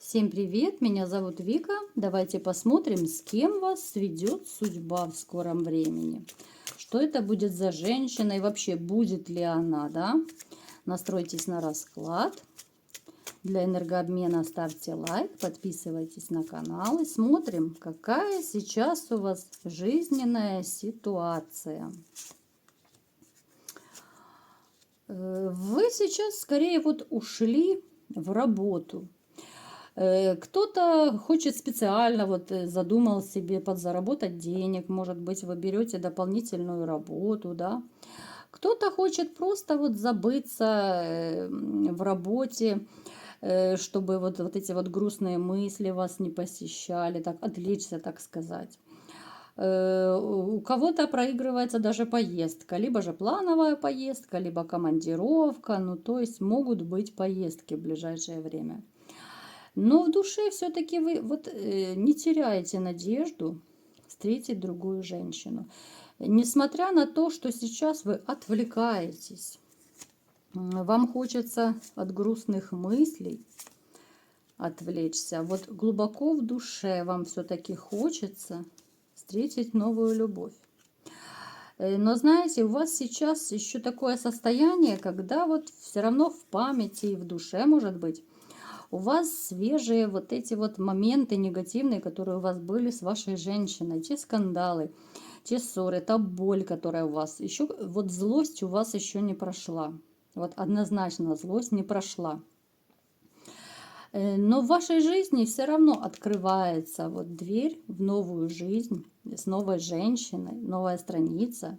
Всем привет, меня зовут Вика. Давайте посмотрим, с кем вас сведет судьба в скором времени. Что это будет за женщина и вообще будет ли она, да? Настройтесь на расклад. Для энергообмена ставьте лайк, подписывайтесь на канал и смотрим, какая сейчас у вас жизненная ситуация. Вы сейчас скорее вот ушли в работу. Кто-то хочет специально, задумал себе подзаработать денег, может быть, вы берете дополнительную работу, да. Кто-то хочет просто вот забыться в работе, чтобы вот эти вот грустные мысли вас не посещали, так отвлечься, так сказать. У кого-то проигрывается даже поездка, либо же плановая поездка, либо командировка, ну то есть могут быть поездки в ближайшее время. Но в душе все-таки вы не теряете надежду встретить другую женщину. Несмотря на то, что сейчас вы отвлекаетесь, вам хочется от грустных мыслей отвлечься. Вот глубоко в душе вам все-таки хочется встретить новую любовь. Но знаете, у вас сейчас еще такое состояние, когда вот все равно в памяти и в душе, может быть, у вас свежие вот эти вот моменты негативные, которые у вас были с вашей женщиной, те скандалы, те ссоры, та боль, которая у вас. Еще вот злость у вас еще не прошла. Вот однозначно злость не прошла. Но в вашей жизни все равно открывается вот дверь в новую жизнь с новой женщиной, новая страница.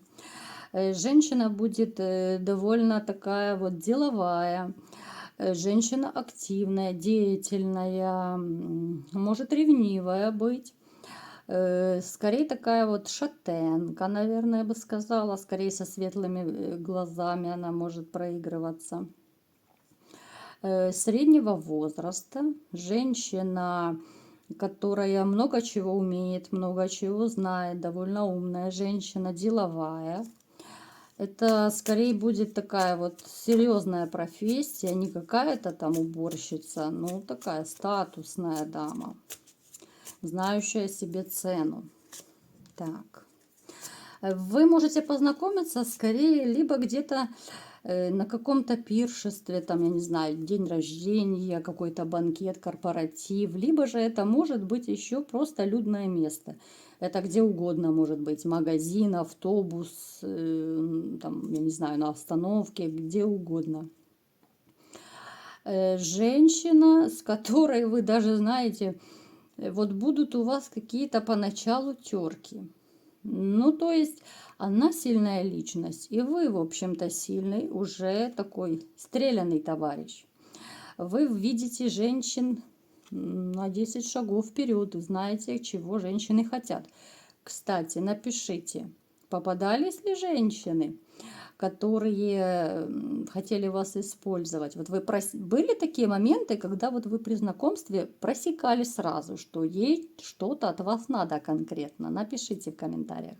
Женщина будет довольно такая вот деловая, женщина активная, деятельная, может ревнивая быть. Скорее такая вот шатенка, наверное, я бы сказала. Скорее со светлыми глазами она может проигрываться. Среднего возраста. Женщина, которая много чего умеет, много чего знает. Довольно умная женщина, деловая. Это скорее будет такая вот серьезная профессия, не какая-то там уборщица, ну такая статусная дама, знающая себе цену. Так. Вы можете познакомиться скорее либо где-то на каком-то пиршестве, там, я не знаю, день рождения, какой-то банкет, корпоратив, либо же это может быть еще просто людное место. Это где угодно может быть, магазин, автобус, там, я не знаю, на остановке, где угодно. Женщина, с которой вы даже знаете, вот будут у вас какие-то поначалу терки. Ну, то есть она сильная личность, и вы, в общем-то, сильный, уже такой стрелянный товарищ. Вы видите женщин на 10 шагов вперед, знаете, чего женщины хотят. Кстати, напишите, попадались ли женщины, которые хотели вас использовать. Вот вы были такие моменты, когда вот вы при знакомстве просекали сразу, что ей что-то от вас надо конкретно. Напишите в комментариях.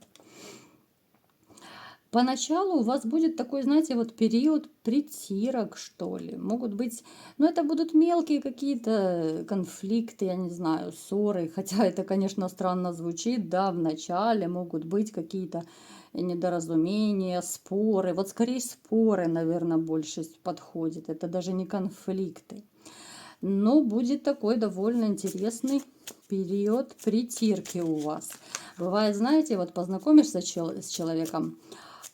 Поначалу у вас будет такой, знаете, вот период притирок, что ли. Могут быть, ну это будут мелкие какие-то конфликты, я не знаю, ссоры. Хотя это, конечно, странно звучит, да, в начале могут быть какие-то недоразумения, споры. Вот скорее споры, наверное, больше подходит. Это даже не конфликты. Но будет такой довольно интересный период притирки у вас. Бывает, знаете, вот познакомишься с человеком,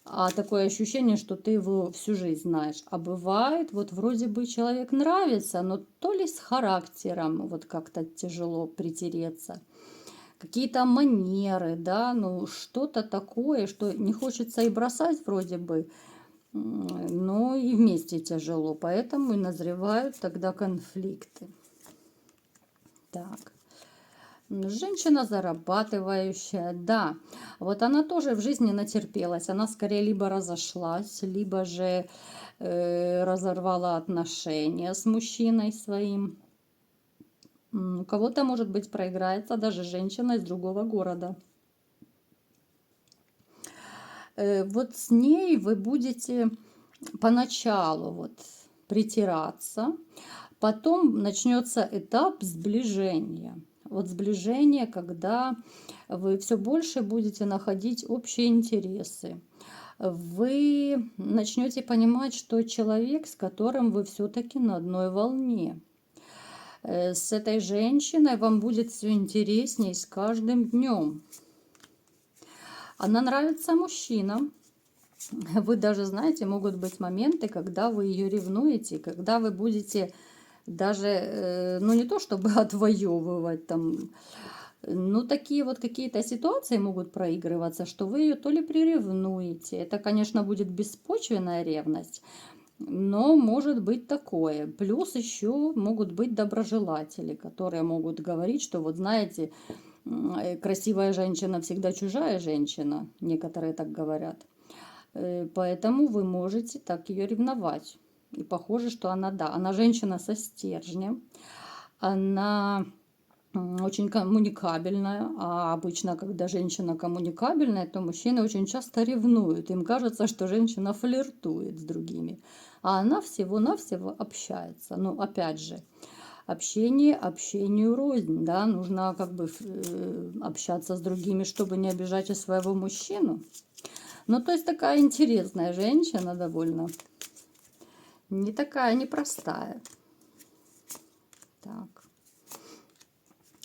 а такое ощущение, что ты его всю жизнь знаешь. А бывает, вот вроде бы человек нравится, но то ли с характером вот как-то тяжело притереться. Какие-то манеры, да, ну что-то такое, что не хочется и бросать вроде бы, но и вместе тяжело. Поэтому и назревают тогда конфликты. Так. Женщина зарабатывающая, да, вот она тоже в жизни натерпелась, она скорее либо разошлась, либо же разорвала отношения с мужчиной своим. У кого-то, может быть, проиграется даже женщина из другого города. Вот с ней вы будете поначалу вот притираться, Потом начнется этап сближения. Вот сближение, когда вы все больше будете находить общие интересы. Вы начнете понимать, что человек, с которым вы все-таки на одной волне. С этой женщиной вам будет все интересней с каждым днем. Она нравится мужчинам. Вы даже знаете, могут быть моменты, когда вы ее ревнуете, когда вы будете даже, ну не то чтобы отвоевывать там, ну такие вот какие-то ситуации могут проигрываться, что вы ее то ли приревнуете. Это, конечно, будет беспочвенная ревность, но может быть такое. Плюс еще могут быть доброжелатели, которые могут говорить, что вот знаете, красивая женщина всегда чужая женщина. Некоторые так говорят. Поэтому вы можете так ее ревновать. И похоже, что она, да, она женщина со стержнем. Она очень коммуникабельная. А обычно, когда женщина коммуникабельная, то мужчины очень часто ревнуют. Им кажется, что женщина флиртует с другими. А она всего-навсего общается. Но опять же, общение общению рознь. Да? Нужно как бы общаться с другими, чтобы не обижать и своего мужчину. Ну, то есть такая интересная женщина довольно. Не такая непростая. Так.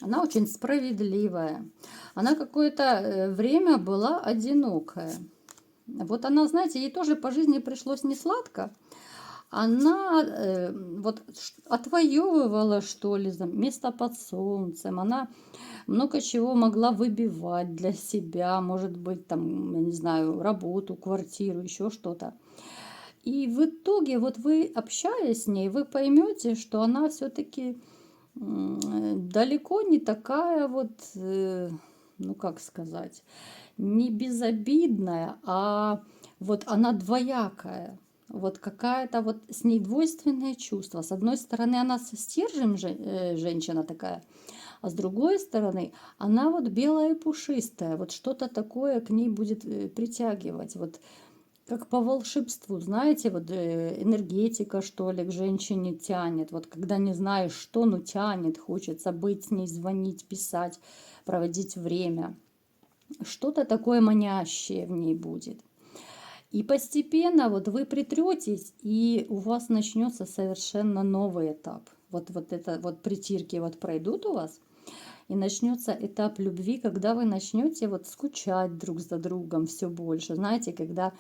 Она очень справедливая. Она какое-то время была одинокая. Вот она, знаете, ей тоже по жизни пришлось не сладко. Она вот отвоевывала, что ли, место под солнцем. Она много чего могла выбивать для себя. Может быть, там, я не знаю, работу, квартиру, еще что-то. И в итоге, вот вы, общаясь с ней, вы поймете, что она все-таки далеко не такая вот, ну как сказать, не безобидная, а вот она двоякая. Вот какая-то вот с ней двойственное чувство. С одной стороны, она со стержнем женщина такая, а с другой стороны, она вот белая и пушистая. Вот что-то такое к ней будет притягивать. Вот как по волшебству, знаете, вот энергетика, что ли, к женщине тянет. Вот когда не знаешь, что, ну тянет, хочется быть с ней, звонить, писать, проводить время. Что-то такое манящее в ней будет. И постепенно вот вы притретесь, и у вас начнется совершенно новый этап. Вот это вот притирки вот пройдут у вас, и начнется этап любви, когда вы начнете вот скучать друг за другом все больше. Знаете, когда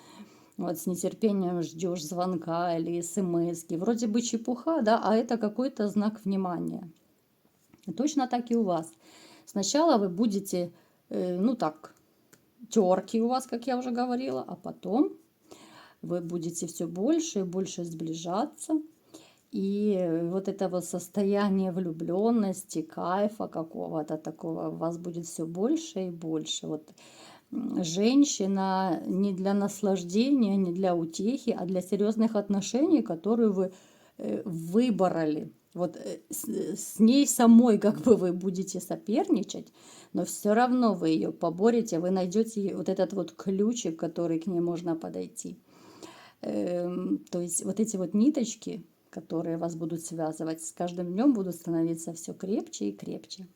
вот с нетерпением ждешь звонка или смски. Вроде бы чепуха, да, а это какой-то знак внимания. И точно так и у вас. Сначала вы будете, ну так, терки у вас, как я уже говорила, а потом вы будете все больше и больше сближаться. И вот это вот состояние влюбленности, кайфа какого-то такого у вас будет все больше и больше. Вот женщина не для наслаждения, не для утехи, а для серьезных отношений, которые вы выбрали. Вот с ней самой как бы вы будете соперничать, но все равно вы ее поборете, вы найдете вот этот вот ключик, который к ней можно подойти. То есть вот эти вот ниточки, которые вас будут связывать, с каждым днем будут становиться все крепче и крепче.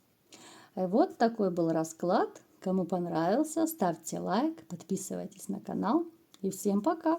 Вот такой был расклад. Кому понравился, ставьте лайк, подписывайтесь на канал. И всем пока!